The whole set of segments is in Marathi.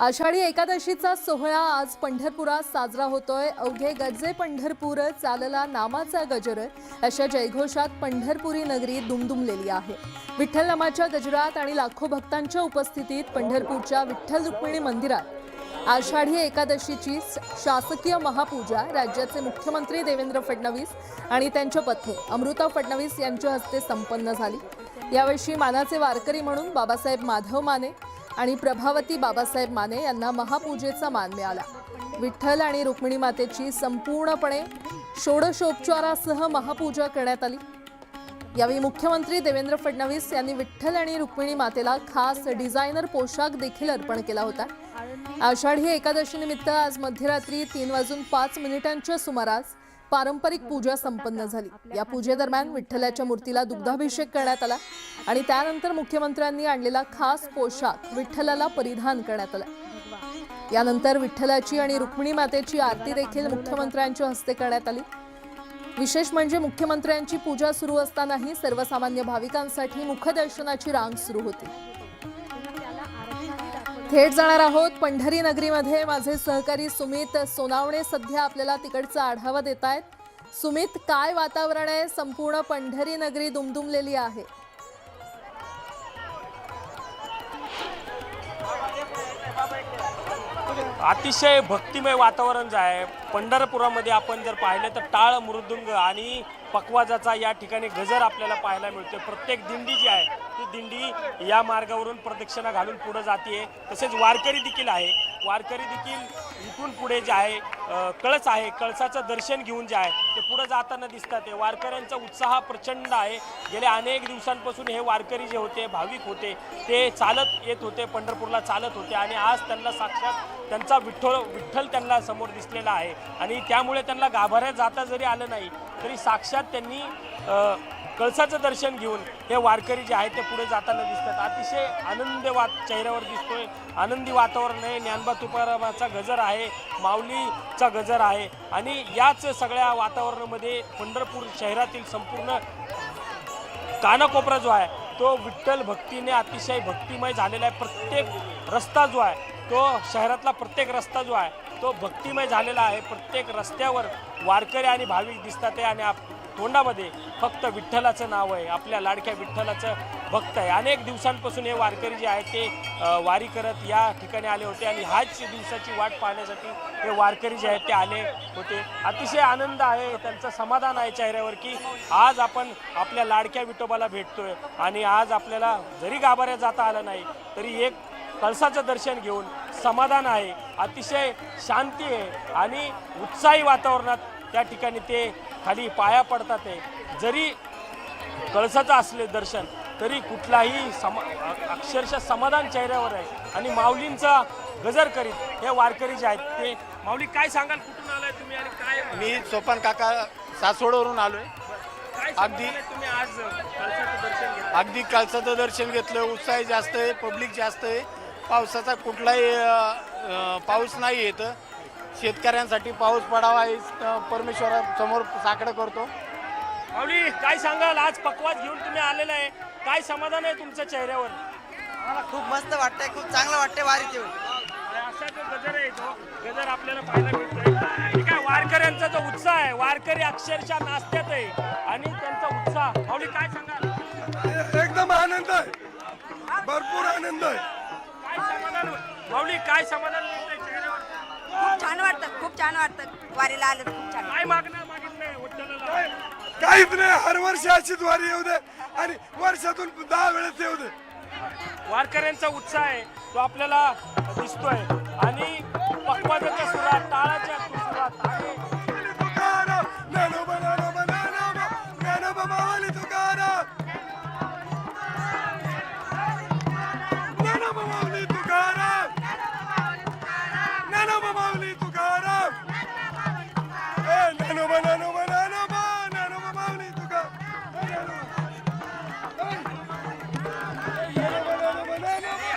आषाढी एकादशीचा सोहळा आज पंढरपुरात साजरा होतोय। अवघे गजे पंढरपूर चालला नामाचा गजर अशा जयघोषात पंढरपुरी नगरी दुमदुमलेली आहे। विठ्ठल नामाच्या गजरात आणि लाखो भक्तांच्या उपस्थितीत पंढरपूरच्या विठ्ठल रुक्मिणी मंदिरात आषाढी एकादशीची शासकीय महापूजा राज्याचे मुख्यमंत्री देवेंद्र फडणवीस आणि त्यांच्या पत्नी अमृता फडणवीस यांच्या हस्ते संपन्न झाली। यावर्षी मानाचे वारकरी म्हणून बाबासाहेब माधव माने आणि प्रभावती बाबासाहेब माने यांना महापूजेचा मान मिळाला। विठ्ठल आणि रुक्मिणी मातेची संपूर्णपणे षोडशोपचारासह महापूजा करण्यात आली। यावेळी मुख्यमंत्री देवेंद्र फडणवीस यांनी विठ्ठल आणि रुक्मिणी मातेला खास डिझायनर पोशाख देखील अर्पण केला होता। आषाढी एकादशी निमित्त आज मध्यरात्री 3:05 सुमारास पारंपरिक पूजा संपन्न झाली। या पूजेदरम्यान विठ्ठलाच्या मूर्तीला दुग्धाभिषेक करण्यात आला आणि त्यानंतर मुख्यमंत्र्यांनी आणलेला खास पोशाख विठ्ठलाला परिधान करण्यात आला। यानंतर विठ्ठलाची आणि रुक्मिणी मातेची आरती देखील मुख्यमंत्र्यांच्या हस्ते करण्यात आली। विशेष म्हणजे मुख्यमंत्र्यांची पूजा सुरू असतानाही सर्वसामान्य भाविकांसाठी मुखदर्शनाची रांग सुरू होती। थेट जाणार आहोत पंढरी नगरीमध्ये। माझे सहकारी सुमित सोनावणे सध्या आपल्याला तिकडचा आढावा देत आहेत। सुमित, काय वातावरण आहे? संपूर्ण पंढरी नगरी दुमदुमलेली आहे। अतिशय भक्तिमय वातावरण जे आहे पंढरपुरामध्ये आपण जर पाहिलं तर टाळ मृदुंग आणि पकवाजाचा या ठिकाणी गजर आपल्याला पाहायला मिळतो। प्रत्येक दिंडी जी आहे ती दिंडी या मार्गावरून प्रदक्षिणा घालून पुढे जाते। तसेच वारकरी देखील आहे, वारकरी देखील इथून पुढे जे आहे कळस आहे, कळसाचं दर्शन घेऊन जे आहे ते पुढे जाताना दिसतात। वारकऱ्यांचा उत्साह प्रचंड आहे। गेल्या अनेक दिवसांपासून हे वारकरी जे होते, भाविक होते, ते चालत येत होते, पंढरपूरला चालत होते आणि आज त्यांना साक्षात त्यांचा विठ्ठल त्यांना समोर दिसलेला आहे आणि त्यामुळे त्यांना गाभाऱ्यात जाता जरी आलं नाही तरी साक्षात त्यांनी कळसाचं दर्शन घेऊन हे वारकरी जे आहे ते पुढे जाताना दिसतात। अतिशय आनंद चेहऱ्यावर दिसतोय, आनंदी वातावरण आहे। ज्ञानोबा तुकारामाचा गजर आहे, माऊलीचा गजर आहे आणि याच सगळ्या वातावरणामध्ये पंढरपूर शहरातील संपूर्ण कानाकोपरा जो आहे तो विठ्ठल भक्तीने अतिशय भक्तिमय झालेला आहे। प्रत्येक रस्ता जो आहे तो शहरातला प्रत्येक रस्ता जो आहे तो भक्तिमय झालेला आहे। प्रत्येक रस्त्यावर वारकरी आणि भाविक दिसतात आणि तोंडामध्ये फक्त विठ्ठलाचं नाव आहे, आपल्या लाडक्या विठ्ठलाचं भक्त आहे। अनेक दिवसांपासून हे वारकरी जे आहेत ते वारी करत या ठिकाणी आले होते आणि ह्याच दिवसाची वाट पाहण्यासाठी हे वारकरी जे आहेत ते आले होते। अतिशय आनंद आहे, त्यांचं समाधान आहे चेहऱ्यावर की आज आपण आपल्या लाडक्या विठोबाला भेटतोय आणि आज आपल्याला जरी गाभाऱ्यात जाता आलं नाही तरी एक कळसाचं दर्शन घेऊन समाधान आहे, अतिशय शांती आहे आणि उत्साही वातावरणात त्या ठिकाणी ते खाली पाया पडतात। जरी कळसाचं असले दर्शन तरी कुठलाही अक्षरशः समाधान चेहऱ्यावर आहे आणि माऊलींचा गजर करीत हे वारकरी जे आहेत ते। माऊली, काय सांगाल, कुठून आलाय तुम्ही आणि काय? मी सोपान काका सासवडवरून आलोय। अगदी तुम्ही आज कळसाचं दर्शन घेतलं? अगदी कळसाचं दर्शन घेतलं। उत्साह जास्त आहे, पब्लिक जास्त आहे। पावसाचा कुठलाही पाऊस नाही येत। शेतकऱ्यांसाठी पाऊस पडावा हे परमेश्वरासमोर साकडं करतो। माऊली, काय सांगाल, आज पकवाज घेऊन तुम्ही आलेला आहे, काय समाधान आहे तुमच्या चेहऱ्यावर? मला खूप मस्त वाटतंय, खूप चांगलं वाटतंय वारीत येऊन। असा जो गजर आहे तो गजर आपल्याला पाहायला मिळतोय। ठीक आहे, वारकऱ्यांचा जो उत्साह आहे, वारकरी अक्षरशः नाचतात आहे आणि त्यांचा उत्साह। माऊली, काय सांगाल? एकदम आनंद आहे, भरपूर आनंद आहे। काय समाधान माऊली, काय समाधान मिळतंय चेहऱ्यावर? खूप छान वाटतं, खूप छान वाटतं वारीला आलं तर खूप छान। काय मागणं मागितलंय विठ्ठलाला? काहीच नाही, हर वर्षी अशीच वारी येऊ दे आणि वर्षातून 10 वेळेस येऊ दे। वारकऱ्यांचा उत्साह आहे तो आपल्याला दिसतोय आणि पकवाजाच्या सुरात, टाळाच्या सुरात आणि तुकाराम, ज्ञानोबा ज्ञानोबा ज्ञानोबा, ज्ञानोबा माऊली तुकाराम, ज्ञानोबा माऊली तुकाराम, ज्ञानोबा माऊली तुकाराम, ज्ञानोबा ज्ञानोबा ज्ञानोबा, ज्ञानोबा माऊली तुकाराम,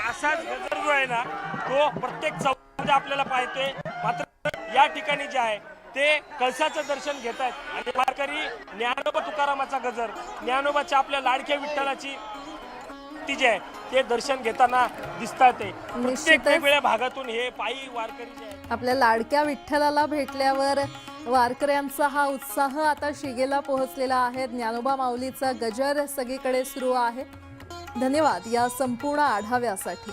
असाच गजर जो आहे ना तो प्रत्येक चौकामध्ये आपल्याला पाहतोय। मात्र या ठिकाणी जे आहे ते कळसाचं दर्शन घेत आहेत आणि वारकरी ज्ञानोबा तुकारामाचा गजर, ज्ञानोबाच्या आपल्या लाडक्या विठ्ठलाची भक्ती जी आहे ते दर्शन घेताना दिसतात. प्रत्येक निश्चितच. वेगवेगळ्या भागातून हे पायी वारकरी जे आहेत आपल्या लाडक्या विठ्ठलाला भेटल्यावर वारकऱ्यांचा हा उत्साह आता शिगेला पोहोचलेला आहे. ज्ञानोबा माऊलीचा गजर सगळीकडे सुरू आहे. धन्यवाद या संपूर्ण आढाव्यासाठी.